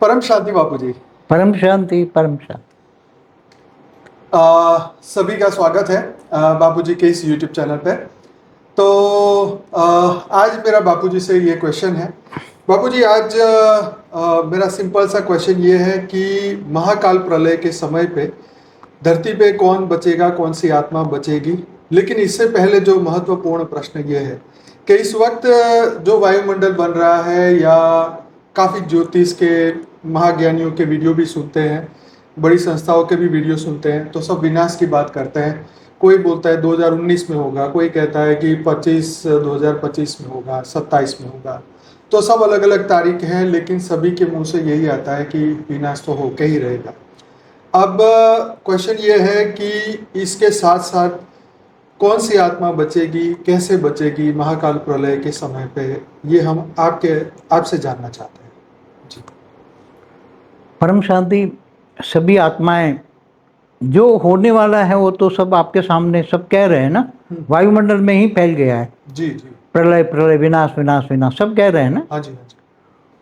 परम शांति बापू जी। परम शांति परम शांति। सभी का स्वागत है बापू जी के इस YouTube चैनल पे। तो आज मेरा बापू जी से ये क्वेश्चन है। बापू जी, आज मेरा सिंपल सा क्वेश्चन ये है कि महाकाल प्रलय के समय पे धरती पे कौन बचेगा, कौन सी आत्मा बचेगी। लेकिन इससे पहले जो महत्वपूर्ण प्रश्न ये है कि इस वक्त जो वायुमंडल बन रहा है, या काफ़ी ज्योतिष के महाज्ञानियों के वीडियो भी सुनते हैं, बड़ी संस्थाओं के भी वीडियो सुनते हैं, तो सब विनाश की बात करते हैं। कोई बोलता है 2019 में होगा, कोई कहता है कि 2025 में होगा, 27 में होगा। तो सब अलग अलग तारीख हैं, लेकिन सभी के मुंह से यही आता है कि विनाश तो होके ही रहेगा। अब क्वेश्चन ये है कि इसके साथ साथ कौन सी आत्मा बचेगी, कैसे बचेगी महाकाल प्रलय के समय पे, ये हम आपसे जानना चाहते हैं जी। परम शांति। सभी आत्माएं जो होने वाला है वो तो सब आपके सामने सब कह रहे हैं ना, वायुमंडल में ही फैल गया है। जी जी। प्रलय प्रलय, विनाश विनाश विनाश, सब कह रहे हैं ना। हाँ जी, हाँ जी।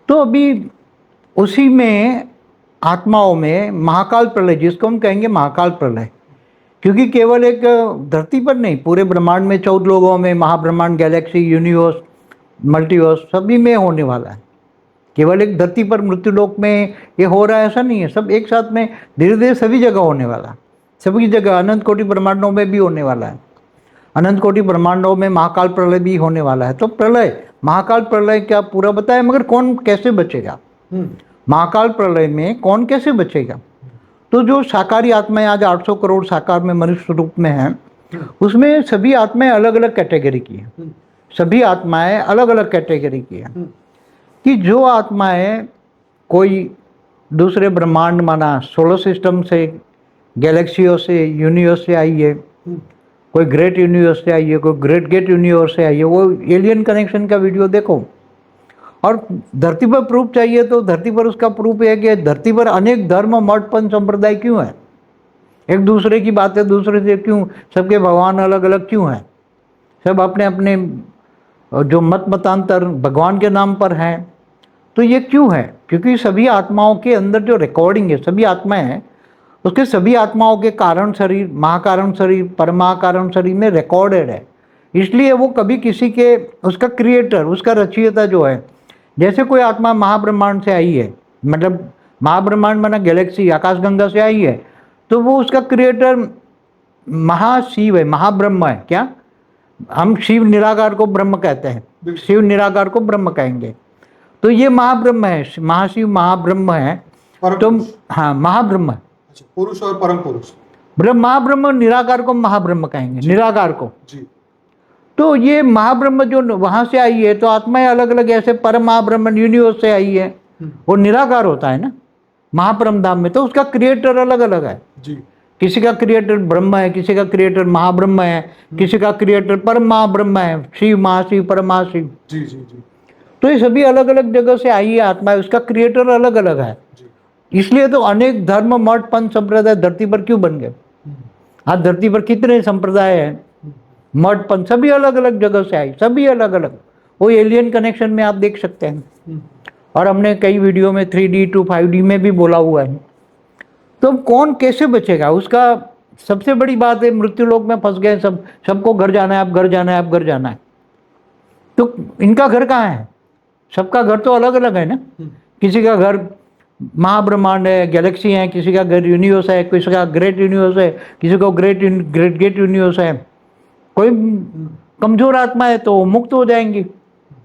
तो अभी उसी में आत्माओं में महाकाल प्रलय, जिसको हम कहेंगे महाकाल प्रलय, क्योंकि केवल एक धरती पर नहीं, पूरे ब्रह्मांड में 14 लोगों में, महाब्रह्मांड, गैलेक्सी, यूनिवर्स, मल्टीवर्स, सभी में होने वाला है। केवल एक धरती पर मृत्युलोक में ये हो रहा है ऐसा नहीं है, सब एक साथ में धीरे धीरे सभी जगह होने वाला है। सभी जगह अनंत कोटि ब्रह्मांडों में भी होने वाला है। अनंत कोटि ब्रह्मांडों में महाकाल प्रलय भी होने वाला है। तो प्रलय, महाकाल प्रलय क्या पूरा बताया, मगर कौन कैसे बचेगा महाकाल प्रलय में, कौन कैसे बचेगा। तो जो साकारी आत्माएं आज 800 करोड़ साकार में मनुष्य रूप में हैं, उसमें सभी आत्माएं अलग अलग कैटेगरी की हैं। सभी आत्माएं अलग अलग कैटेगरी की हैं। कि जो आत्माएं कोई दूसरे ब्रह्मांड, माना सोलर सिस्टम से, गैलेक्सियों से, यूनिवर्स से आई है, कोई ग्रेट यूनिवर्स से आई है, कोई ग्रेट गेट यूनिवर्स से आई है, वो एलियन कनेक्शन का वीडियो देखो। और धरती पर प्रूफ चाहिए तो धरती पर उसका प्रूफ है कि धरती पर अनेक धर्म, मठ, पंथ, संप्रदाय क्यों है, एक दूसरे की बातें दूसरे से क्यों, सबके भगवान अलग अलग क्यों हैं, सब अपने अपने जो मत मतांतर भगवान के नाम पर हैं। तो ये क्यों है, क्योंकि सभी आत्माओं के अंदर जो रिकॉर्डिंग है, सभी आत्माएं हैं, उसके सभी आत्माओं के कारण शरीर, महाकारण शरीर, परमाकारण शरीर में रिकॉर्डेड है। इसलिए वो कभी किसी के, उसका क्रिएटर, उसका रचयिता जो है, जैसे कोई आत्मा महाब्रह्मांड से आई है, मतलब महाब्रह्मांड माना गैलेक्सी, आकाशगंगा से आई है, तो वो उसका क्रिएटर महाशिव है, महाब्रह्म है। क्या हम शिव निराकार को ब्रह्म कहते हैं, शिव निराकार को ब्रह्म कहेंगे। तो ये महाब्रह्म है, महाशिव महाब्रह्म है। तो हाँ, महाब्रह्म, पुरुष और परम पुरुष, ब्रह्म, महाब्रह्म, निराकार को महाब्रह्म कहेंगे, निराकार को जी। तो ये महाब्रह्म जो वहां से आई है, तो आत्माएं अलग अलग, ऐसे परम महाब्रह्म यूनिवर्स से आई है, वो निराकार होता है ना महापरम धाम में, तो उसका क्रिएटर अलग अलग है जी। किसी का क्रिएटर ब्रह्म है, किसी का क्रिएटर महाब्रह्म है, किसी का क्रिएटर परम महाब्रह्म है, शिव महाशिव परम महाशिव। जी जी जी। तो ये सभी अलग अलग जगह से आई है आत्मा, उसका क्रिएटर अलग अलग है। इसलिए तो अनेक धर्म, मठ, पंथ, संप्रदाय धरती पर क्यों बन गए। आज धरती पर कितने संप्रदाय हैं, मठ, पंथ, सभी अलग अलग जगह से आई, सभी अलग अलग। वो एलियन कनेक्शन में आप देख सकते हैं, और हमने कई वीडियो में 3D to 5D में भी बोला हुआ है। तो कौन कैसे बचेगा, उसका सबसे बड़ी बात है, मृत्युलोक में फंस गए सब, सबको घर जाना है, अब घर जाना है, अब घर जाना है। तो इनका घर कहाँ है, सबका घर तो अलग अलग है ना। किसी का घर महाब्रह्मांड है, गैलेक्सी है, किसी का घर यूनिवर्स है, किसी का ग्रेट यूनिवर्स है, किसी को ग्रेट गेट यूनिवर्स है। कोई कमजोर आत्मा है तो मुक्त हो जाएंगी।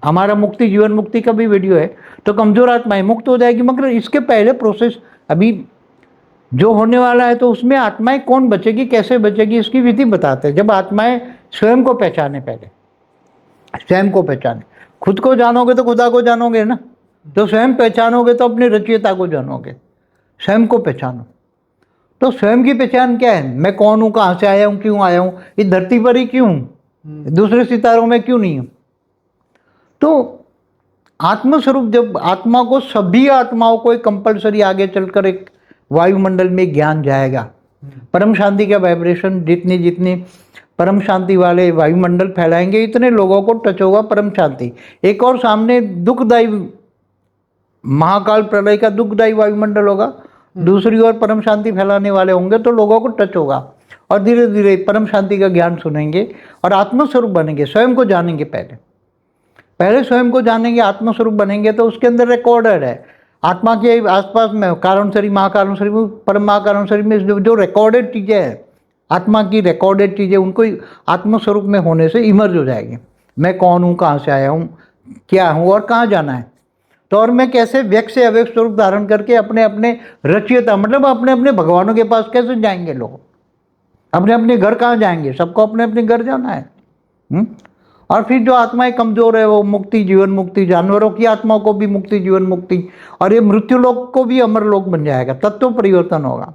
हमारा मुक्ति, जीवन मुक्ति का भी वीडियो है, तो कमजोर आत्माएं मुक्त हो जाएगी। मगर इसके पहले प्रोसेस अभी जो होने वाला है, तो उसमें आत्माएं कौन बचेगी, कैसे बचेगी, इसकी विधि बताते हैं। जब आत्माएं स्वयं को पहचाने, पहले स्वयं को पहचाने, खुद को जानोगे तो खुदा को जानोगे ना, तो स्वयं पहचानोगे तो अपने रचयिता को जानोगे। स्वयं को पहचानो, तो स्वयं की पहचान क्या है, मैं कौन हूँ, कहाँ से आया हूँ, क्यों आया हूँ, इस धरती पर ही क्यों हूँ, दूसरे सितारों में क्यों नहीं हूँ। तो आत्मस्वरूप, जब आत्मा को, सभी आत्माओं को एक कंपल्सरी आगे चलकर एक वायुमंडल में ज्ञान जाएगा, परम शांति का वाइब्रेशन, जितनी जितनी परम शांति वाले वायुमंडल फैलाएंगे, इतने लोगों को टच होगा परम शांति। एक और सामने दुखदायी महाकाल प्रलय का दुखदायी वायुमंडल होगा, दूसरी ओर परम शांति फैलाने वाले होंगे, तो लोगों को टच होगा और धीरे धीरे परम शांति का ज्ञान सुनेंगे और आत्मस्वरूप बनेंगे, स्वयं को जानेंगे। पहले स्वयं को जानेंगे, आत्मस्वरूप बनेंगे, तो उसके अंदर रिकॉर्डेड है आत्मा के आसपास में कारण शरीर, महाकारण शरीर, परम महाकारण शरीर में जो रिकॉर्डेड चीज़ें हैं, आत्मा की रिकॉर्डेड चीज़ें, उनको आत्मस्वरूप में होने से इमर्ज हो जाएंगे। मैं कौन हूँ, कहाँ से आया हूँ, क्या हूँ और कहाँ जाना है, तो और मैं कैसे व्यक्त से अव्यक्त स्वरूप धारण करके अपने अपने रचयिता, मतलब अपने अपने भगवानों के पास कैसे जाएंगे लोग, अपने अपने घर कहाँ जाएंगे, सबको अपने अपने घर जाना है। और फिर जो आत्माएं कमजोर है वो मुक्ति, जीवन मुक्ति, जानवरों की आत्माओं को भी मुक्ति, जीवन मुक्ति, और ये मृत्यु लोक को भी अमर लोक बन जाएगा, तत्व परिवर्तन होगा।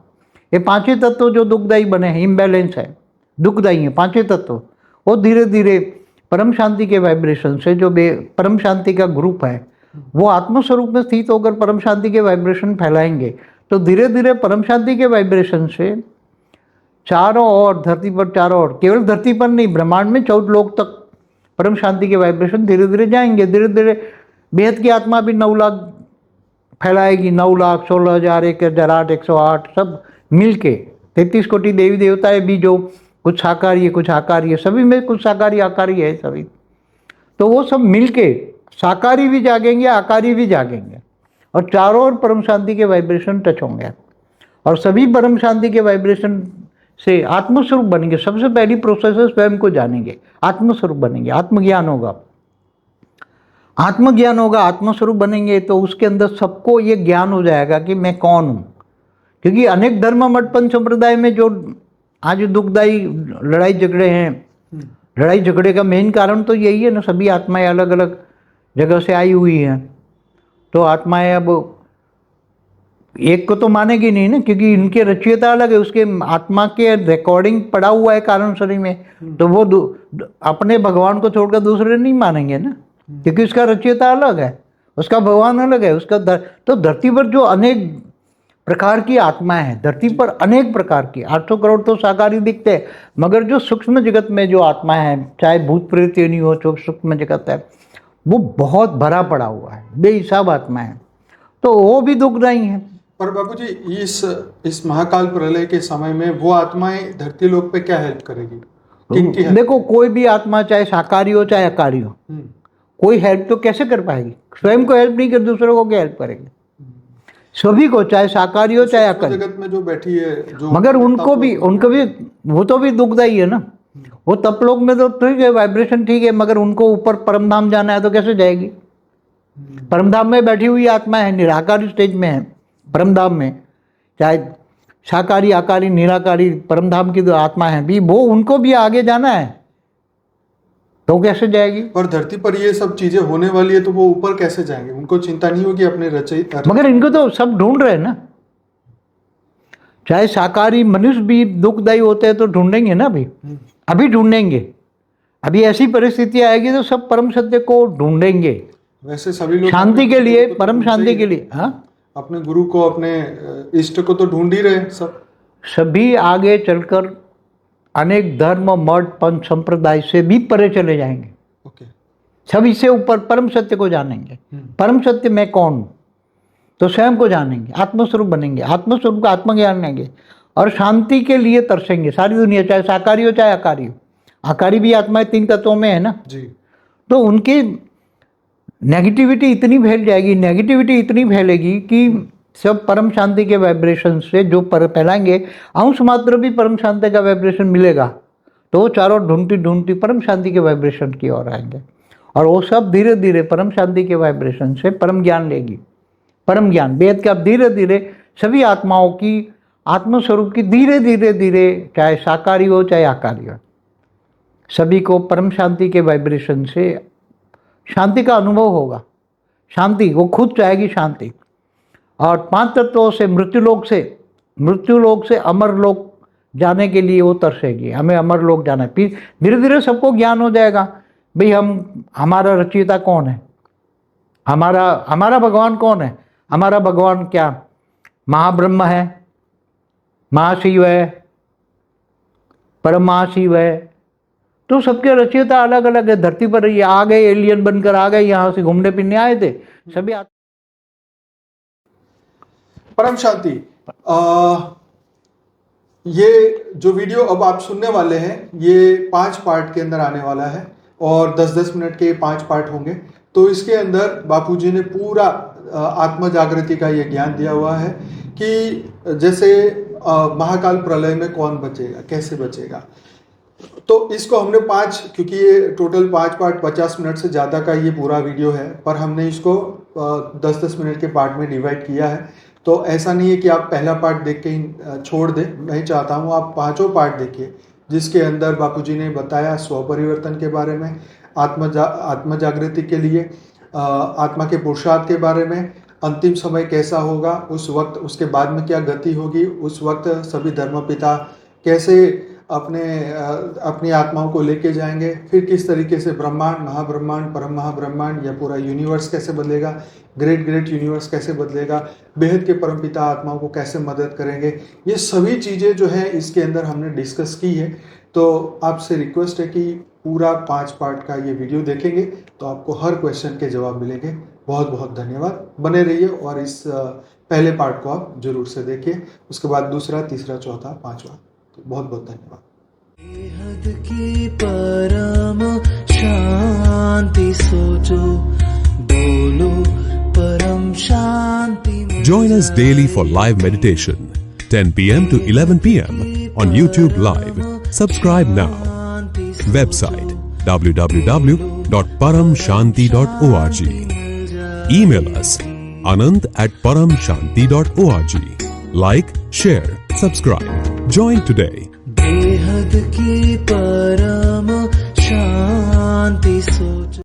ये पांचों तत्व जो दुखदायी बने हैं, इम्बैलेंस है, दुखदायी है पांचों तत्व, वो धीरे धीरे परम शांति के वाइब्रेशन से, जो परम शांति का ग्रुप है वो आत्मस्वरूप में स्थित होकर परम शांति के वाइब्रेशन फैलाएंगे, तो धीरे धीरे परम शांति के वाइब्रेशन से चारों ओर, धरती पर चारों ओर, केवल धरती पर नहीं, ब्रह्मांड में 14 लोक तक परम शांति के वाइब्रेशन धीरे धीरे जाएंगे। धीरे धीरे बेहद की आत्मा भी 9 लाख फैलाएगी, 9 लाख, 16,000, 1,008, 108 सब मिलके, 33 कोटि देवी देवताएं भी, जो कुछ साकारी है कुछ आकारी है, सभी में कुछ साकारी आकारी है सभी, तो वो सब मिलके साकारी भी जागेंगे, आकारी भी जागेंगे, और चारों ओर परम शांति के वाइब्रेशन टच होंगे, और सभी परम शांति के वाइब्रेशन से आत्मस्वरूप बनेंगे। सबसे पहली प्रोसेस है स्वयं को जानेंगे, आत्मस्वरूप बनेंगे, आत्मज्ञान होगा, आत्मज्ञान होगा, आत्मस्वरूप बनेंगे, तो उसके अंदर सबको ये ज्ञान हो जाएगा कि मैं कौन हूँ। क्योंकि अनेक धर्म मठ पंथ संप्रदाय में जो आज दुखदायी लड़ाई झगड़े हैं, लड़ाई झगड़े का मेन कारण तो यही है ना, सभी आत्माएं अलग अलग जगह से आई हुई हैं, तो आत्माएं अब एक को तो मानेगी नहीं ना, क्योंकि इनके रचयिता अलग है, उसके आत्मा के रिकॉर्डिंग पड़ा हुआ है कारण शरीर में, तो वो अपने भगवान को छोड़कर दूसरे नहीं मानेंगे ना, क्योंकि उसका रचयिता अलग है, उसका भगवान अलग है, उसका तो धरती पर जो अनेक प्रकार की आत्माएं हैं, धरती पर अनेक प्रकार की, 800 करोड़ तो साकारी दिखते हैं, मगर जो सूक्ष्म जगत में जो आत्माएं हैं, चाहे भूत प्रेत नहीं हो, जो सूक्ष्म जगत है वो बहुत भरा पड़ा हुआ है, बेहिसाब आत्माएं हैं, तो वो भी दुखदायी है। पर बाबूजी, इस महाकाल प्रलय के समय में वो आत्माएं धरती लोक पे क्या हेल्प करेगी? किनकी हेल्प? देखो, कोई भी आत्मा चाहे साकारी हो चाहे अकारी हो, कोई हेल्प तो कैसे कर पाएगी? स्वयं को हेल्प नहीं कर, दूसरों को क्या हेल्प करेगी? सभी को, चाहे साकारी हो चाहे अकारी, जगत में जो बैठी है, जो मगर उनको भी वो तो भी दुखदायी है ना। वो तपलोक में तो ठीक है, वाइब्रेशन ठीक है, मगर उनको ऊपर परमधाम जाना है तो कैसे जाएगी? परमधाम में बैठी हुई आत्मा है, निराकारी स्टेज में है परमधाम में, चाहे साकारी आकारी निराकारी परमधाम की जो आत्मा है भी, वो उनको भी आगे जाना है, तो कैसे जाएगी? और धरती पर ये सब चीजें होने वाली है, तो वो ऊपर कैसे जाएंगे? उनको चिंता नहीं होगी अपने रचयिता? मगर इनको तो सब ढूंढ रहे हैं ना, चाहे साकारी मनुष्य भी दुखदायी होते हैं तो ढूंढेंगे ना, अभी ढूंढेंगे, अभी ऐसी परिस्थिति आएगी तो सब परम सत्य को ढूंढेंगे। वैसे सभी लोग शांति के लिए, परम शांति के लिए, हाँ, अपने गुरु को, अपने इष्ट को तो ढूंढ ही रहे सब। सभी आगे चलकर अनेक धर्म मठ पंथ संप्रदाय से भी परे चले जाएंगे। ओके। सब इससे ऊपर परम सत्य को जानेंगे। परम सत्य मैं कौन हूं, तो स्वयं को जानेंगे, आत्मस्वरूप बनेंगे, आत्मस्वरूप का आत्मज्ञान लेंगे और शांति के लिए तरसेंगे। सारी दुनिया, चाहे साकारी हो चाहे आकारी हो, आकारी भी आत्माएं 3 तत्वों में है ना जी, तो उनकी नेगेटिविटी इतनी फैल जाएगी, नेगेटिविटी इतनी फैलेगी कि सब परम शांति के वाइब्रेशन से जो फैलाएंगे, अंश मात्र भी परम शांति का वाइब्रेशन मिलेगा, तो वो चारों ढूंढती ढूंढती परम शांति के वाइब्रेशन की ओर आएंगे, और वो सब धीरे धीरे परम शांति के वाइब्रेशन से परम ज्ञान लेगी। परम ज्ञान वेद का धीरे धीरे सभी आत्माओं की आत्मस्वरूप की धीरे धीरे धीरे, चाहे साकारी हो चाहे आकारी हो, सभी को परम शांति के वाइब्रेशन से शांति का अनुभव होगा। शांति, वो खुद चाहेगी शांति, और 5 तत्वों से मृत्युलोक से अमर लोक जाने के लिए वो तरसेगी, हमें अमर लोक जाना है। फिर धीरे धीरे सबको ज्ञान हो जाएगा, भाई हमारा रचयिता कौन है, हमारा भगवान कौन है। हमारा भगवान क्या महाब्रह्म है, महाशिव है, परम महाशिव है, तो सबके रचयिता अलग अलग है। धरती पर ये आ गए, एलियन बनकर आ गए, यहाँ से घूमने फिरने आए थे सभी। परम शांति, ये जो वीडियो अब आप सुनने वाले हैं ये 5 पार्ट के अंदर आने वाला है और 10-10 मिनट के 5 पार्ट होंगे। तो इसके अंदर बापूजी ने पूरा आत्म जागृति का ये ज्ञान दिया हुआ है कि जैसे महाकाल प्रलय में कौन बचेगा, कैसे बचेगा। तो इसको हमने 5, क्योंकि ये टोटल 5 पार्ट 50 मिनट से ज़्यादा का ये पूरा वीडियो है, पर हमने इसको 10-10 मिनट के पार्ट में डिवाइड किया है। तो ऐसा नहीं है कि आप पहला पार्ट देख के ही छोड़ दें, मैं चाहता हूँ आप 5 पार्ट देखिए, जिसके अंदर बापूजी ने बताया स्व परिवर्तन के बारे में, आत्म जागृति के लिए, आत्मा के पुरुषार्थ के बारे में, अंतिम समय कैसा होगा, उस वक्त उसके बाद में क्या गति होगी, उस वक्त सभी धर्मपिता कैसे अपनी आत्माओं को लेके जाएंगे, फिर किस तरीके से ब्रह्मांड, महाब्रह्मांड, परम महाब्रह्मांड या पूरा यूनिवर्स कैसे बदलेगा, ग्रेट यूनिवर्स कैसे बदलेगा, बेहद के परमपिता आत्माओं को कैसे मदद करेंगे। ये सभी चीज़ें जो है इसके अंदर हमने डिस्कस की है। तो आपसे रिक्वेस्ट है कि पूरा 5 पार्ट का ये वीडियो देखेंगे तो आपको हर क्वेश्चन के जवाब मिलेंगे। बहुत बहुत धन्यवाद, बने रहिए और इस पहले पार्ट को आप जरूर से देखिए, उसके बाद दूसरा, तीसरा, चौथा, 5वां। तो बहुत बहुत धन्यवाद। बेहद की परम शांति सोचो, बोलो परम शांति। Join us daily for live meditation, 10 p.m. to 11 p.m. on YouTube Live. Subscribe now. Website www.paramshanti.org. Email us anant@paramshanti.org. Like, share, subscribe. Join today. बेहद की परम शांति सोचो।